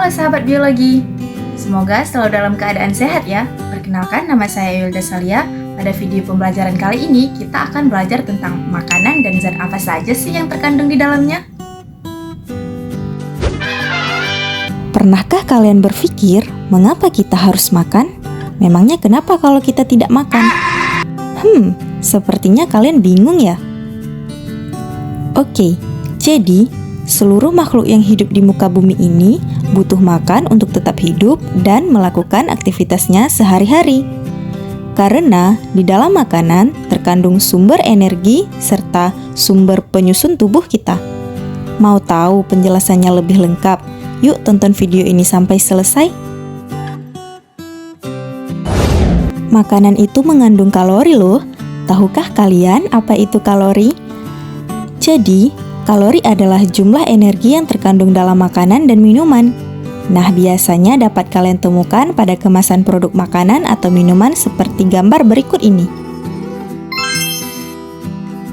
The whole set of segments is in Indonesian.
Halo sahabat biologi, semoga selalu dalam keadaan sehat ya. Perkenalkan, nama saya Yulda Salia. Pada video pembelajaran kali ini, kita akan belajar tentang makanan dan zat apa saja sih yang terkandung di dalamnya. Pernahkah kalian berpikir, mengapa kita harus makan? Memangnya kenapa kalau kita tidak makan? Sepertinya kalian bingung ya? Oke, jadi seluruh makhluk yang hidup di muka bumi ini butuh makan untuk tetap hidup dan melakukan aktivitasnya sehari-hari. Karena di dalam makanan terkandung sumber energi serta sumber penyusun tubuh kita. Mau tahu penjelasannya lebih lengkap? Yuk tonton video ini sampai selesai. Makanan itu mengandung kalori loh. Tahukah kalian apa itu kalori? Jadi, kalori adalah jumlah energi yang terkandung dalam makanan dan minuman. Nah, biasanya dapat kalian temukan pada kemasan produk makanan atau minuman seperti gambar berikut ini.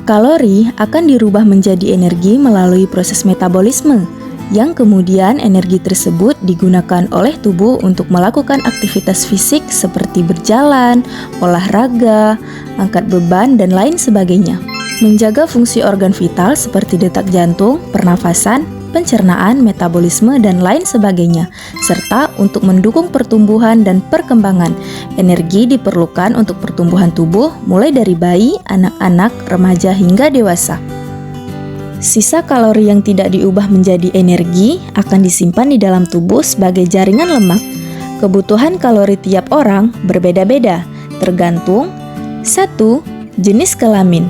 Kalori akan dirubah menjadi energi melalui proses metabolisme, yang kemudian energi tersebut digunakan oleh tubuh untuk melakukan aktivitas fisik seperti berjalan, olahraga, angkat beban, dan lain sebagainya. Menjaga fungsi organ vital seperti detak jantung, pernafasan, pencernaan, metabolisme, dan lain sebagainya, serta untuk mendukung pertumbuhan dan perkembangan. Energi diperlukan untuk pertumbuhan tubuh mulai dari bayi, anak-anak, remaja, hingga dewasa. Sisa kalori yang tidak diubah menjadi energi akan disimpan di dalam tubuh sebagai jaringan lemak. Kebutuhan kalori tiap orang berbeda-beda, tergantung 1. Jenis kelamin.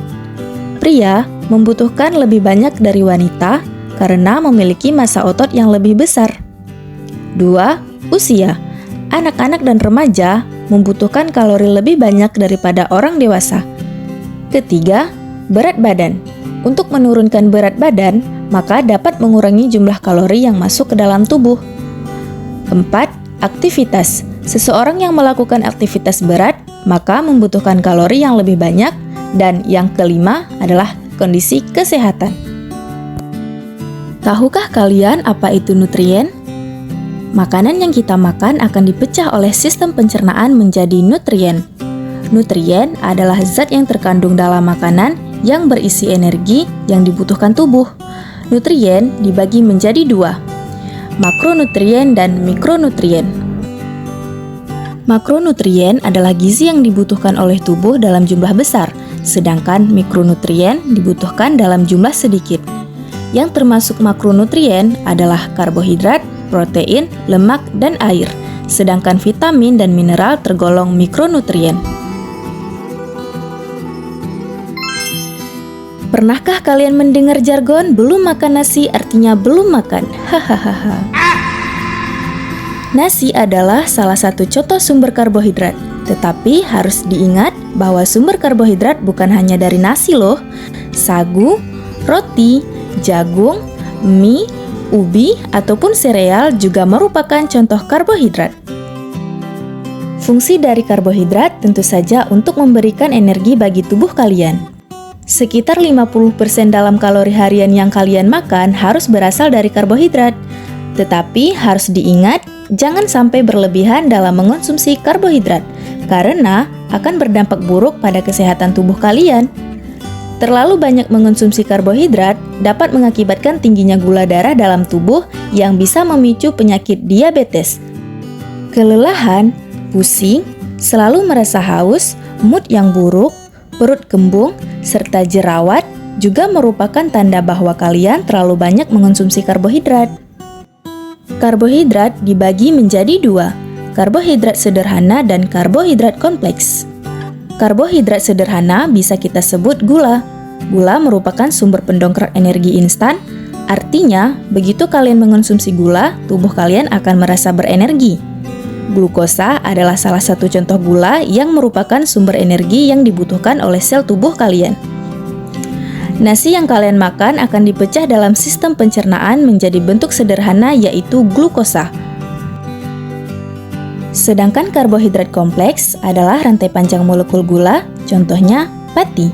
Pria membutuhkan lebih banyak dari wanita karena memiliki massa otot yang lebih besar. 2. Usia. Anak-anak dan remaja membutuhkan kalori lebih banyak daripada orang dewasa. 3. Berat badan. Untuk menurunkan berat badan, maka dapat mengurangi jumlah kalori yang masuk ke dalam tubuh. 4. Aktivitas. Seseorang yang melakukan aktivitas berat, maka membutuhkan kalori yang lebih banyak. Dan yang kelima adalah kondisi kesehatan. Tahukah kalian apa itu nutrien? Makanan yang kita makan akan dipecah oleh sistem pencernaan menjadi nutrien. Nutrien adalah zat yang terkandung dalam makanan yang berisi energi yang dibutuhkan tubuh. Nutrien dibagi menjadi 2, makronutrien dan mikronutrien. Makronutrien adalah gizi yang dibutuhkan oleh tubuh dalam jumlah besar, sedangkan mikronutrien dibutuhkan dalam jumlah sedikit. Yang termasuk makronutrien adalah karbohidrat, protein, lemak, dan air, sedangkan vitamin dan mineral tergolong mikronutrien. Pernahkah kalian mendengar jargon belum makan nasi artinya belum makan? Hahaha. Nasi adalah salah satu contoh sumber karbohidrat. Tetapi harus diingat bahwa sumber karbohidrat bukan hanya dari nasi loh. Sagu, roti, jagung, mie, ubi, ataupun sereal juga merupakan contoh karbohidrat. Fungsi dari karbohidrat tentu saja untuk memberikan energi bagi tubuh kalian. Sekitar 50% dalam kalori harian yang kalian makan harus berasal dari karbohidrat. Tetapi harus diingat, jangan sampai berlebihan dalam mengonsumsi karbohidrat, karena akan berdampak buruk pada kesehatan tubuh kalian. Terlalu banyak mengonsumsi karbohidrat dapat mengakibatkan tingginya gula darah dalam tubuh yang bisa memicu penyakit diabetes. Kelelahan, pusing, selalu merasa haus, mood yang buruk, perut kembung, serta jerawat juga merupakan tanda bahwa kalian terlalu banyak mengonsumsi karbohidrat. Karbohidrat dibagi menjadi 2, karbohidrat sederhana dan karbohidrat kompleks. Karbohidrat sederhana bisa kita sebut gula. Gula merupakan sumber pendongkrak energi instan, artinya begitu kalian mengonsumsi gula, tubuh kalian akan merasa berenergi. Glukosa adalah salah satu contoh gula yang merupakan sumber energi yang dibutuhkan oleh sel tubuh kalian. Nasi yang kalian makan akan dipecah dalam sistem pencernaan menjadi bentuk sederhana yaitu glukosa. Sedangkan karbohidrat kompleks adalah rantai panjang molekul gula, contohnya pati.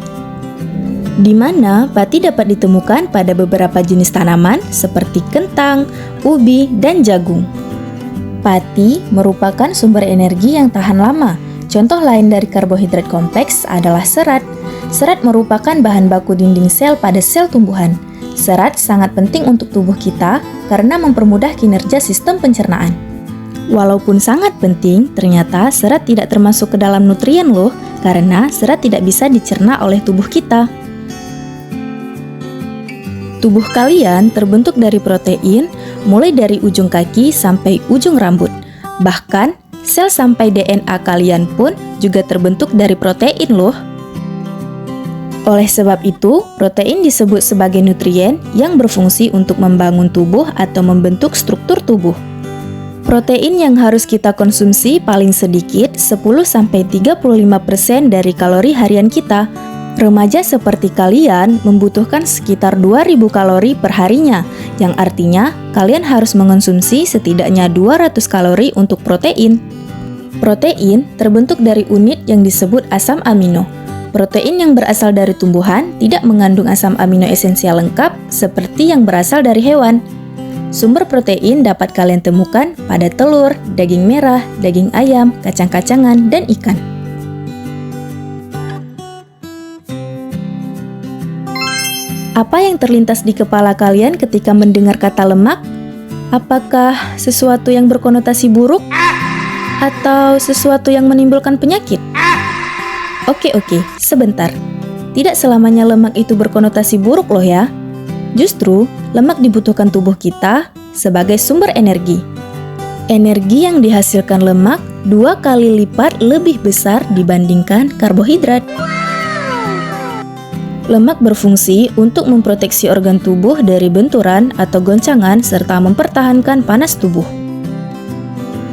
Di mana pati dapat ditemukan pada beberapa jenis tanaman seperti kentang, ubi, dan jagung. Pati merupakan sumber energi yang tahan lama. Contoh lain dari karbohidrat kompleks adalah serat. Serat merupakan bahan baku dinding sel pada sel tumbuhan. Serat sangat penting untuk tubuh kita karena mempermudah kinerja sistem pencernaan. Walaupun sangat penting, ternyata serat tidak termasuk ke dalam nutrien loh, karena serat tidak bisa dicerna oleh tubuh kita. Tubuh kalian terbentuk dari protein, mulai dari ujung kaki sampai ujung rambut. Bahkan, sel sampai DNA kalian pun juga terbentuk dari protein loh. Oleh sebab itu, protein disebut sebagai nutrien yang berfungsi untuk membangun tubuh atau membentuk struktur tubuh. Protein yang harus kita konsumsi paling sedikit 10-35% dari kalori harian kita. Remaja seperti kalian membutuhkan sekitar 2000 kalori per harinya, yang artinya kalian harus mengonsumsi setidaknya 200 kalori untuk protein. Protein terbentuk dari unit yang disebut asam amino. Protein yang berasal dari tumbuhan tidak mengandung asam amino esensial lengkap seperti yang berasal dari hewan. Sumber protein dapat kalian temukan pada telur, daging merah, daging ayam, kacang-kacangan, dan ikan. Apa yang terlintas di kepala kalian ketika mendengar kata lemak? Apakah sesuatu yang berkonotasi buruk? Atau sesuatu yang menimbulkan penyakit? Oke, sebentar. Tidak selamanya lemak itu berkonotasi buruk loh ya. Justru, lemak dibutuhkan tubuh kita sebagai sumber energi. Energi yang dihasilkan lemak 2 kali lipat lebih besar dibandingkan karbohidrat. Lemak berfungsi untuk memproteksi organ tubuh dari benturan atau goncangan serta mempertahankan panas tubuh.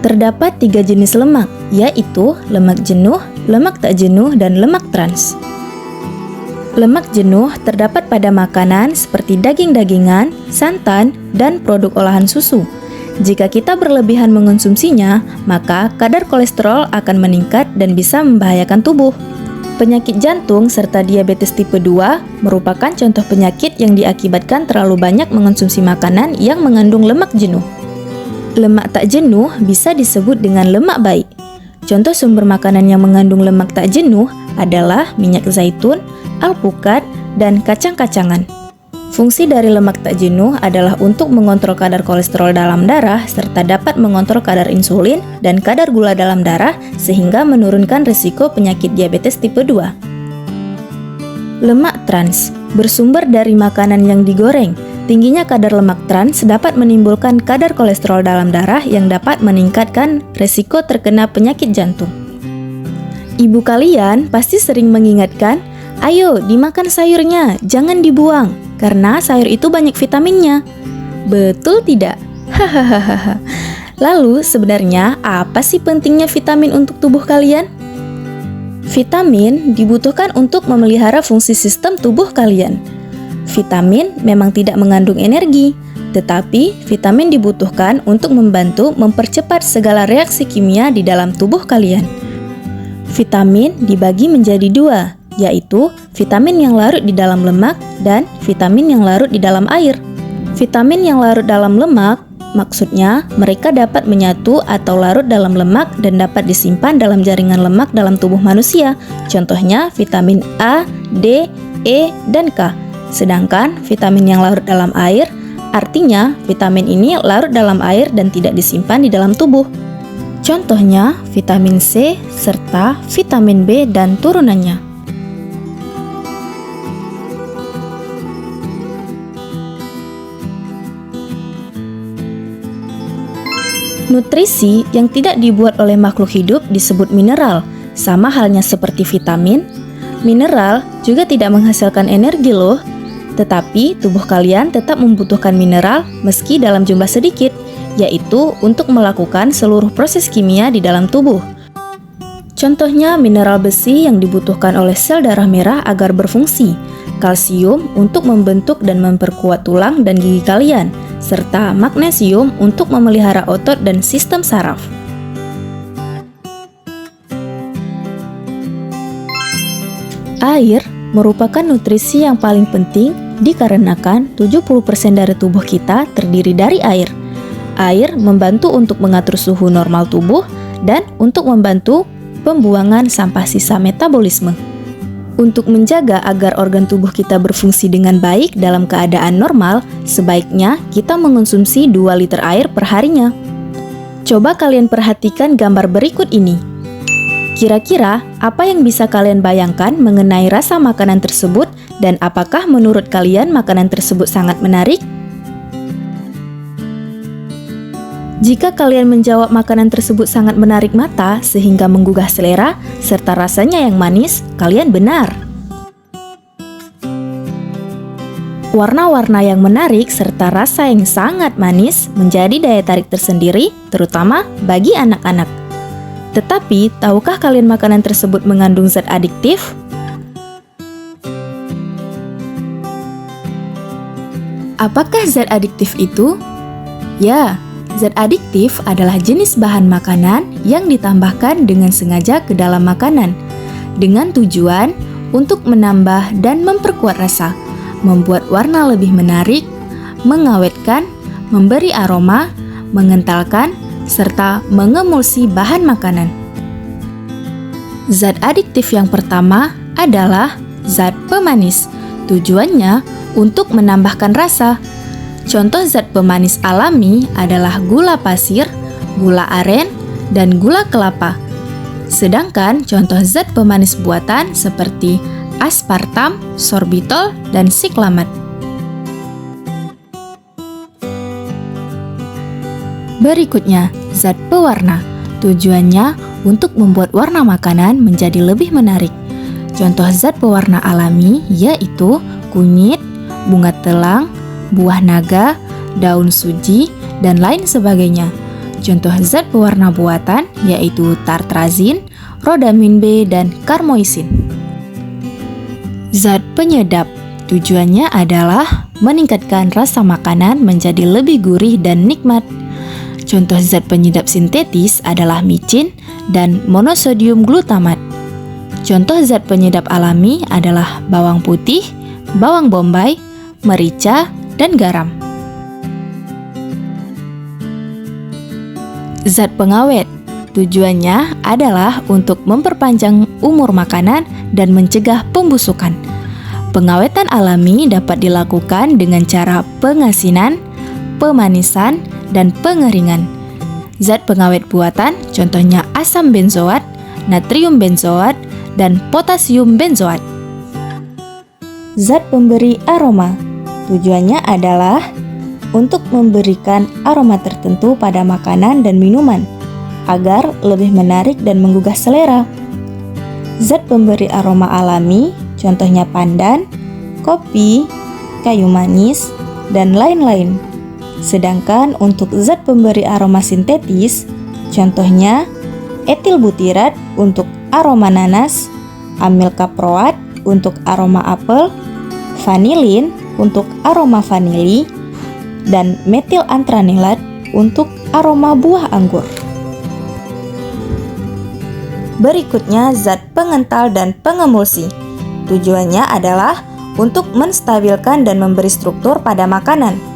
Terdapat 3 jenis lemak, yaitu lemak jenuh, lemak tak jenuh, dan lemak trans. Lemak jenuh terdapat pada makanan seperti daging-dagingan, santan, dan produk olahan susu. Jika kita berlebihan mengonsumsinya, maka kadar kolesterol akan meningkat dan bisa membahayakan tubuh. Penyakit jantung serta diabetes tipe 2 merupakan contoh penyakit yang diakibatkan terlalu banyak mengonsumsi makanan yang mengandung lemak jenuh. Lemak tak jenuh bisa disebut dengan lemak baik. Contoh sumber makanan yang mengandung lemak tak jenuh adalah minyak zaitun, alpukat, dan kacang-kacangan. Fungsi dari lemak tak jenuh adalah untuk mengontrol kadar kolesterol dalam darah serta dapat mengontrol kadar insulin dan kadar gula dalam darah sehingga menurunkan risiko penyakit diabetes tipe 2. Lemak trans bersumber dari makanan yang digoreng. Tingginya kadar lemak trans dapat menimbulkan kadar kolesterol dalam darah yang dapat meningkatkan risiko terkena penyakit jantung. Ibu kalian pasti sering mengingatkan, ayo dimakan sayurnya, jangan dibuang, karena sayur itu banyak vitaminnya. Betul tidak? Hahaha. Lalu sebenarnya apa sih pentingnya vitamin untuk tubuh kalian? Vitamin dibutuhkan untuk memelihara fungsi sistem tubuh kalian. Vitamin memang tidak mengandung energi, tetapi vitamin dibutuhkan untuk membantu mempercepat segala reaksi kimia di dalam tubuh kalian. Vitamin dibagi menjadi 2, yaitu vitamin yang larut di dalam lemak dan vitamin yang larut di dalam air. Vitamin yang larut dalam lemak, maksudnya mereka dapat menyatu atau larut dalam lemak dan dapat disimpan dalam jaringan lemak dalam tubuh manusia. Contohnya vitamin A, D, E, dan K. Sedangkan vitamin yang larut dalam air, artinya vitamin ini larut dalam air dan tidak disimpan di dalam tubuh. Contohnya vitamin C serta vitamin B dan turunannya. Nutrisi yang tidak dibuat oleh makhluk hidup disebut mineral, sama halnya seperti vitamin. Mineral juga tidak menghasilkan energi loh, tetapi tubuh kalian tetap membutuhkan mineral meski dalam jumlah sedikit, yaitu untuk melakukan seluruh proses kimia di dalam tubuh. Contohnya mineral besi yang dibutuhkan oleh sel darah merah agar berfungsi, kalsium untuk membentuk dan memperkuat tulang dan gigi kalian, serta magnesium untuk memelihara otot dan sistem saraf. Air merupakan nutrisi yang paling penting dikarenakan 70% dari tubuh kita terdiri dari air. Air membantu untuk mengatur suhu normal tubuh dan untuk membantu pembuangan sampah sisa metabolisme. Untuk menjaga agar organ tubuh kita berfungsi dengan baik dalam keadaan normal, sebaiknya kita mengonsumsi 2 liter air per harinya. Coba kalian perhatikan gambar berikut ini. Kira-kira apa yang bisa kalian bayangkan mengenai rasa makanan tersebut dan apakah menurut kalian makanan tersebut sangat menarik? Jika kalian menjawab makanan tersebut sangat menarik mata sehingga menggugah selera serta rasanya yang manis, kalian benar. Warna-warna yang menarik serta rasa yang sangat manis menjadi daya tarik tersendiri, terutama bagi anak-anak. Tetapi, tahukah kalian makanan tersebut mengandung zat adiktif? Apakah zat adiktif itu? Ya, zat adiktif adalah jenis bahan makanan yang ditambahkan dengan sengaja ke dalam makanan dengan tujuan untuk menambah dan memperkuat rasa, membuat warna lebih menarik, mengawetkan, memberi aroma, mengentalkan, serta mengemulsi bahan makanan. Zat adiktif yang pertama adalah zat pemanis. Tujuannya untuk menambahkan rasa. Contoh zat pemanis alami adalah gula pasir, gula aren, dan gula kelapa. Sedangkan contoh zat pemanis buatan seperti aspartam, sorbitol, dan siklamat. Berikutnya, zat pewarna. Tujuannya untuk membuat warna makanan menjadi lebih menarik. Contoh zat pewarna alami yaitu kunyit, bunga telang, buah naga, daun suji, dan lain sebagainya. Contoh zat pewarna buatan yaitu tartrazin, rhodamin B, dan karmoisin. Zat penyedap. Tujuannya adalah meningkatkan rasa makanan menjadi lebih gurih dan nikmat. Contoh zat penyedap sintetis adalah micin dan monosodium glutamat. Contoh zat penyedap alami adalah bawang putih, bawang bombay, merica, dan garam. Zat pengawet. Tujuannya adalah untuk memperpanjang umur makanan dan mencegah pembusukan. Pengawetan alami dapat dilakukan dengan cara pengasinan, pemanisan, dan pengeringan. Zat pengawet buatan contohnya asam benzoat, natrium benzoat, dan potasium benzoat. Zat pemberi aroma. Tujuannya adalah untuk memberikan aroma tertentu pada makanan dan minuman agar lebih menarik dan menggugah selera. Zat pemberi aroma alami contohnya pandan, kopi, kayu manis, dan lain-lain. Sedangkan untuk zat pemberi aroma sintetis contohnya etil butirat untuk aroma nanas, amil kaproat untuk aroma apel, vanilin untuk aroma vanili, dan metil antranilat untuk aroma buah anggur. Berikutnya zat pengental dan pengemulsi. Tujuannya adalah untuk menstabilkan dan memberi struktur pada makanan.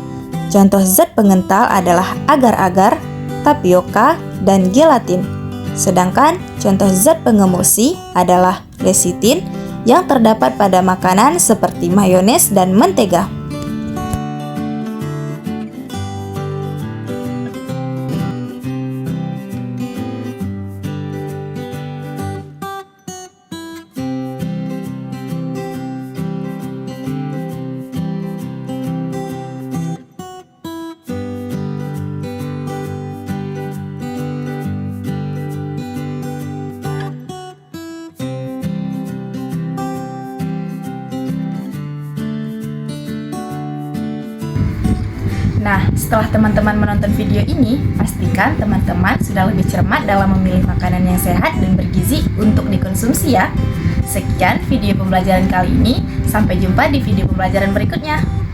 Contoh zat pengental adalah agar-agar, tapioka, dan gelatin. Sedangkan contoh zat pengemulsi adalah lecitin yang terdapat pada makanan seperti mayones dan mentega. Nah, setelah teman-teman menonton video ini, pastikan teman-teman sudah lebih cermat dalam memilih makanan yang sehat dan bergizi untuk dikonsumsi ya. Sekian video pembelajaran kali ini, sampai jumpa di video pembelajaran berikutnya.